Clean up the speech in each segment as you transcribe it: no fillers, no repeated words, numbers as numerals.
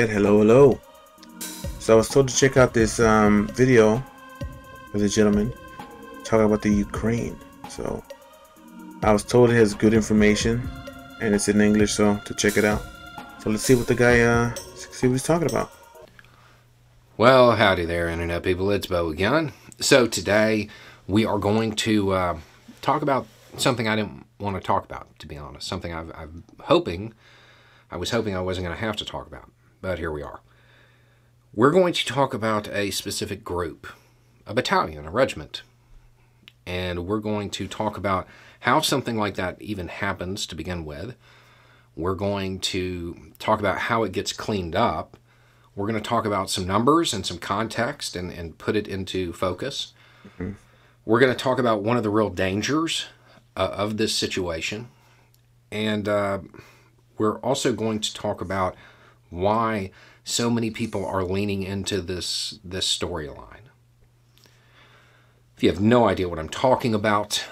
said, hello, hello. So I was told to check out this video of a gentleman talking about the Ukraine. So I was told it has good information and it's in English, so to check it out. So let's see what the guy, see what he's talking about. Well, howdy there, Internet people. It's Bo again. So today we are going to talk about something I didn't want to talk about, to be honest. Something I was hoping I wasn't going to have to talk about, but here we are. We're going to talk about a specific group, a battalion, a regiment, and we're going to talk about how something like that even happens to begin with. We're going to talk about how it gets cleaned up. We're going to talk about some numbers and some context and put it into focus. Mm-hmm. We're going to talk about one of the real dangers of this situation. And we're also going to talk about why so many people are leaning into this storyline. If you have no idea what I'm talking about,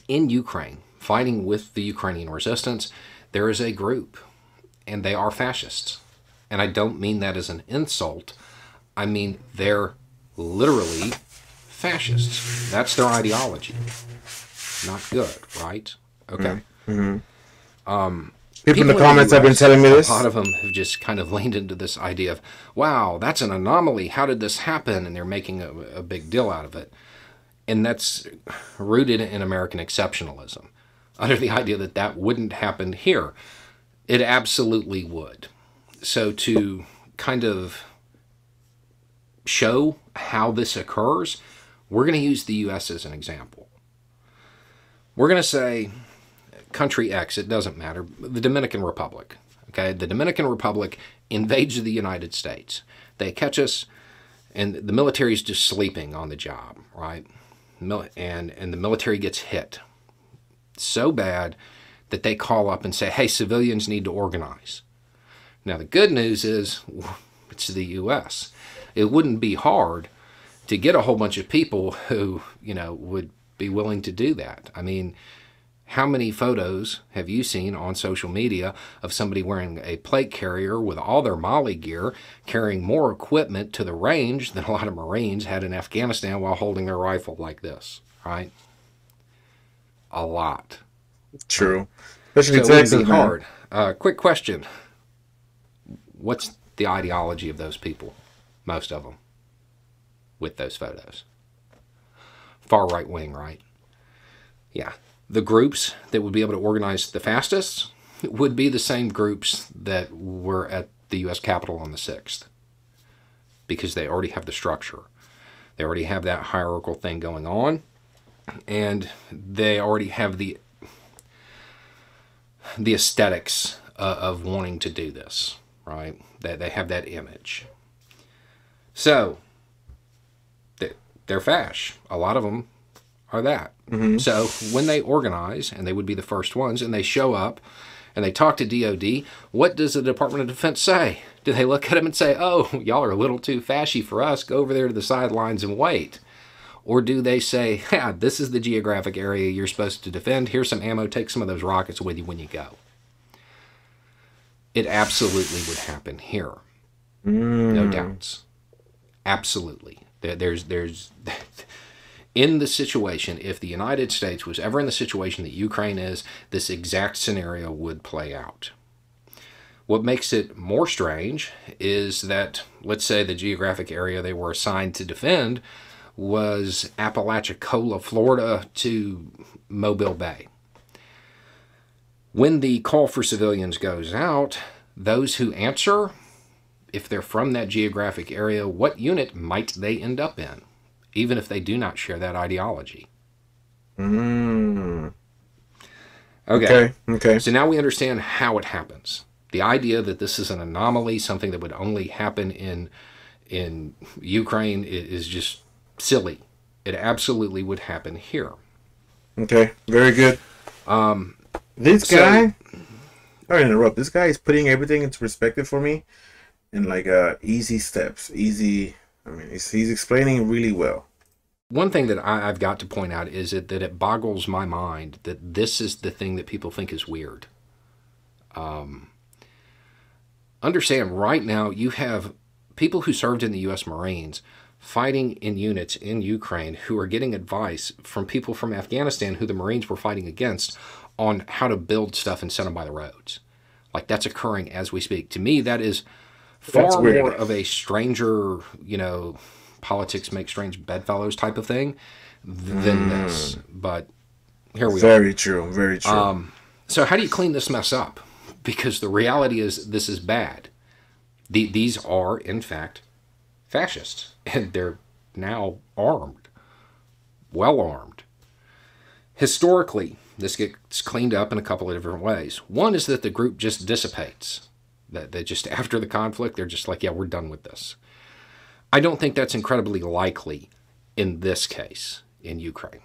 in Ukraine, fighting with the Ukrainian resistance, there is a group, and they are fascists. And I don't mean that as an insult. I mean they're literally fascists. That's their ideology. Not good, right? Okay. Mm-hmm. People in the comments have been telling me this. A lot of them have just kind of leaned into this idea of, wow, that's an anomaly. How did this happen? And they're making a big deal out of it. And that's rooted in American exceptionalism, under the idea that that wouldn't happen here. It absolutely would. So to kind of show how this occurs, we're going to use the U.S. as an example. We're going to say country X, it doesn't matter, the Dominican Republic. Okay, the Dominican Republic invades the United States. They catch us, and the military is just sleeping on the job, right? And the military gets hit so bad that they call up and say, hey, civilians need to organize. Now, the good news is it's the U.S. It wouldn't be hard to get a whole bunch of people who, would be willing to do that. I mean, how many photos have you seen on social media of somebody wearing a plate carrier with all their Molly gear, carrying more equipment to the range than a lot of Marines had in Afghanistan while holding their rifle like this, right? A lot. True. Especially so Texas, it would be hard. Quick question. What's the ideology of those people? Most of them. With those photos. Far right wing, right? Yeah. The groups that would be able to organize the fastest would be the same groups that were at the U.S. Capitol on the 6th. Because they already have the structure. They already have that hierarchical thing going on. And they already have the aesthetics of wanting to do this, right? That they have that image. So, they're fash. A lot of them are that. Mm-hmm. So when they organize, and they would be the first ones, and they show up, and they talk to DOD, what does the Department of Defense say? Do they look at them and say, oh, y'all are a little too fashy for us, go over there to the sidelines and wait? Or do they say, yeah, this is the geographic area you're supposed to defend, here's some ammo, take some of those rockets with you when you go? It absolutely would happen here. No doubts. Absolutely. There's in the situation, if the United States was ever in the situation that Ukraine is, this exact scenario would play out. What makes it more strange is that, let's say the geographic area they were assigned to defend was Apalachicola, Florida to Mobile Bay. When the call for civilians goes out, those who answer, if they're from that geographic area, what unit might they end up in, even if they do not share that ideology? Okay. So now we understand how it happens. The idea that this is an anomaly, something that would only happen in Ukraine, is just silly. It absolutely would happen here. Okay, very good. This guy, sorry to interrupt, this guy is putting everything into perspective for me in like easy steps, easy. I mean, he's explaining really well. One thing that I've got to point out is that it boggles my mind that this is the thing that people think is weird. understand right now you have people who served in the U.S. Marines fighting in units in Ukraine who are getting advice from people from Afghanistan who the Marines were fighting against on how to build stuff and set them by the roads. Like, that's occurring as we speak. To me, that is far more of a stranger, politics make strange bedfellows type of thing than this. But here we are. Very true. Very true. So how do you clean this mess up? Because the reality is this is bad. These are, in fact, fascists. And they're now armed. Well armed. Historically, this gets cleaned up in a couple of different ways. One is that the group just dissipates. That they just, after the conflict, they're just like, yeah, we're done with this. I don't think that's incredibly likely in this case in Ukraine.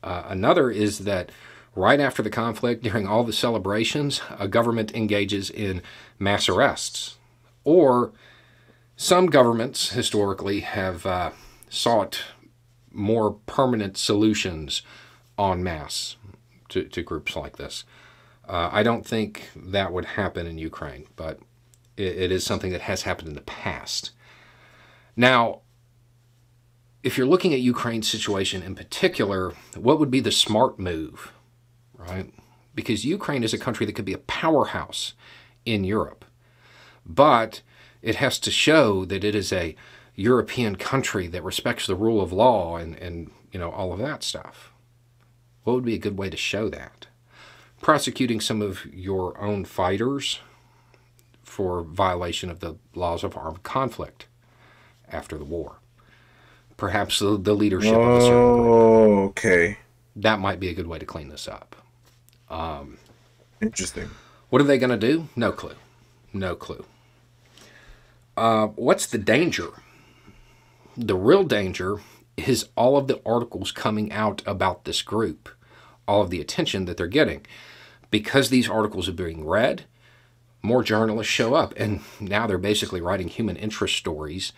Another is that right after the conflict, during all the celebrations, a government engages in mass arrests. Or some governments historically have sought more permanent solutions en masse to groups like this. I don't think that would happen in Ukraine, but it is something that has happened in the past. Now, if you're looking at Ukraine's situation in particular, what would be the smart move, right? Because Ukraine is a country that could be a powerhouse in Europe, but it has to show that it is a European country that respects the rule of law and all of that stuff. What would be a good way to show that? Prosecuting some of your own fighters for violation of the laws of armed conflict after the war. Perhaps the leadership of a certain group. Oh, okay. That might be a good way to clean this up. Interesting. What are they going to do? No clue. No clue. What's the danger? The real danger is all of the articles coming out about this group, all of the attention that they're getting. Because these articles are being read, more journalists show up, and now they're basically writing human interest stories.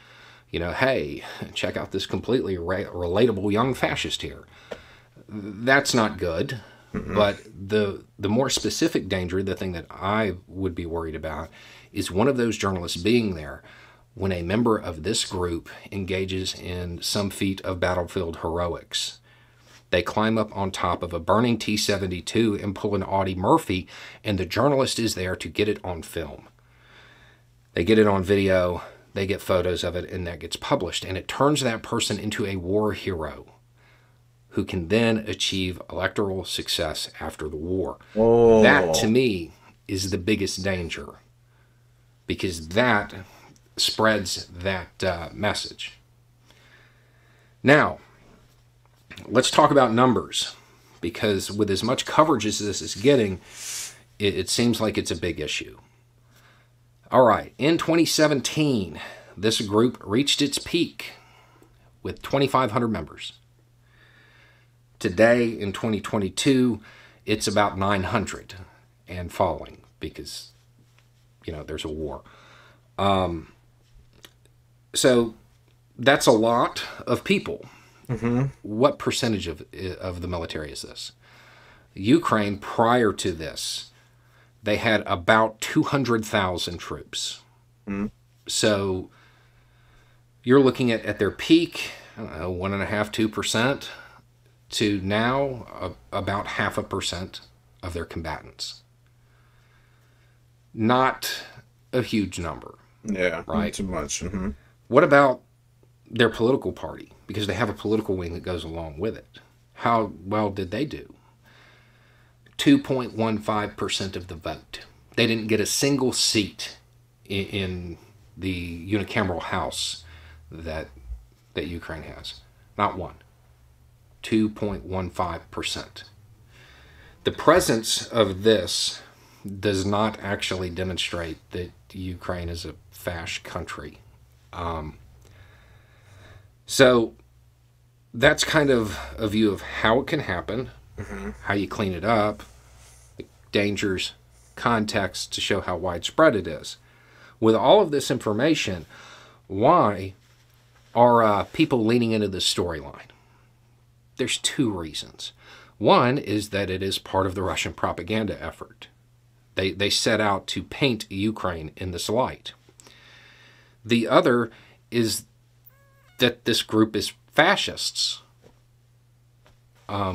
Hey, check out this completely relatable young fascist here. That's not good. Mm-hmm. But the more specific danger, the thing that I would be worried about, is one of those journalists being there when a member of this group engages in some feat of battlefield heroics. They climb up on top of a burning T-72 and pull an Audie Murphy, and the journalist is there to get it on film. They get it on video, they get photos of it, and that gets published. And it turns that person into a war hero who can then achieve electoral success after the war. Oh. That, to me, is the biggest danger, because that spreads that message. Now, let's talk about numbers, because with as much coverage as this is getting, it seems like it's a big issue. All right, in 2017, this group reached its peak with 2,500 members. Today, in 2022, it's about 900 and falling because, there's a war. So that's a lot of people. Mm-hmm. What percentage of the military is this? Ukraine, prior to this, they had about 200,000 troops. Mm-hmm. So you're looking at their peak, 1.5%, 2%, to now about 0.5% of their combatants. Not a huge number. Yeah, right? Not too much. Mm-hmm. What about their political party? Because they have a political wing that goes along with it. How well did they do? 2.15% of the vote. They didn't get a single seat in the unicameral house that Ukraine has. Not one. 2.15%. The presence of this does not actually demonstrate that Ukraine is a fascist country. So that's kind of a view of how it can happen, mm-hmm. how you clean it up, the dangers, context to show how widespread it is. With all of this information, why are people leaning into this storyline? There's two reasons. One is that it is part of the Russian propaganda effort. They set out to paint Ukraine in this light. The other is that this group is fascists.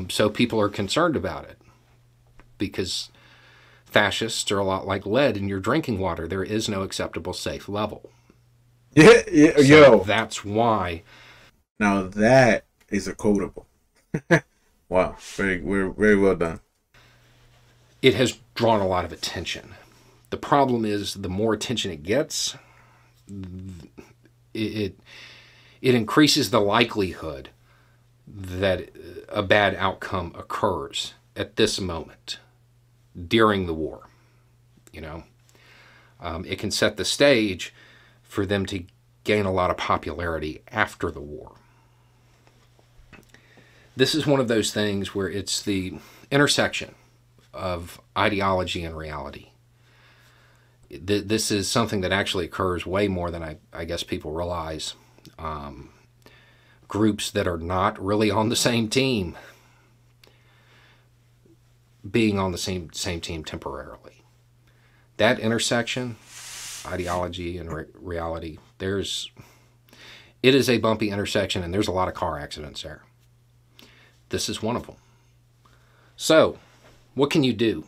So people are concerned about it because fascists are a lot like lead in your drinking water. There is no acceptable safe level. Yeah, So yo. that's why. Now that is a quotable. Wow, very well done. It has drawn a lot of attention. The problem is the more attention it gets, it increases the likelihood that a bad outcome occurs at this moment during the war. You know, it can set the stage for them to gain a lot of popularity after the war. This is one of those things where it's the intersection of ideology and reality. This is something that actually occurs way more than I guess people realize. Groups that are not really on the same team being on the same team temporarily. That intersection, ideology and reality, it is a bumpy intersection, and there's a lot of car accidents there. This is one of them. So, what can you do?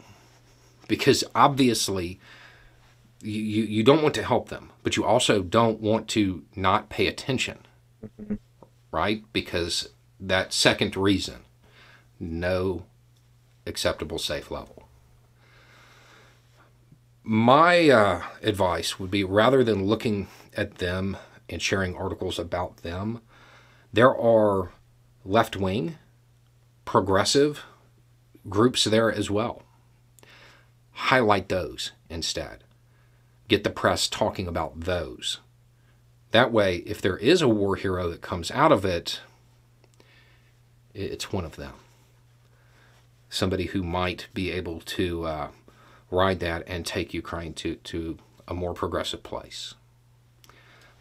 Because obviously, you don't want to help them, but you also don't want to not pay attention, right? Because that second reason, no acceptable safe level. My advice would be, rather than looking at them and sharing articles about them, there are left-wing, progressive groups there as well. Highlight those instead. Get the press talking about those. That way, if there is a war hero that comes out of it, it's one of them. Somebody who might be able to ride that and take Ukraine to a more progressive place.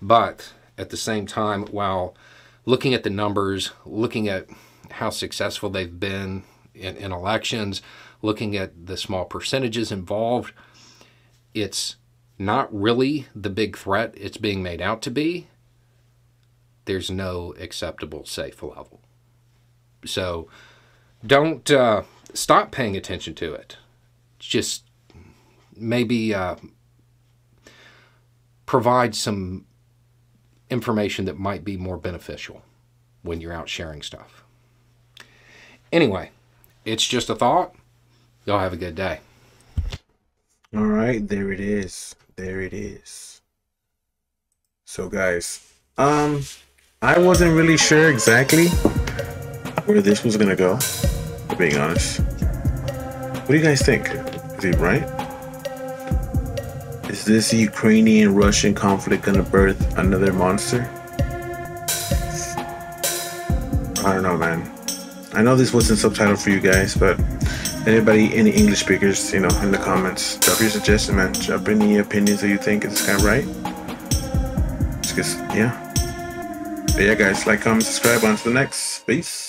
But at the same time, while looking at the numbers, looking at how successful they've been in elections, looking at the small percentages involved, it's not really the big threat it's being made out to be. There's no acceptable safe level. So don't stop paying attention to it. Just maybe provide some information that might be more beneficial when you're out sharing stuff. Anyway, it's just a thought. Y'all have a good day. All right, there it is. There it is. So guys, I wasn't really sure exactly where this was gonna go, to being honest. What do you guys think? Is he right? Is this Ukrainian-Russian conflict gonna birth another monster? I don't know, man. I know this wasn't subtitled for you guys, but anybody, any English speakers, you know, in the comments, drop your suggestion, man. Drop any opinions that you think is kind of right. Just, yeah. But yeah, guys, like, comment, subscribe. On to the next. Peace.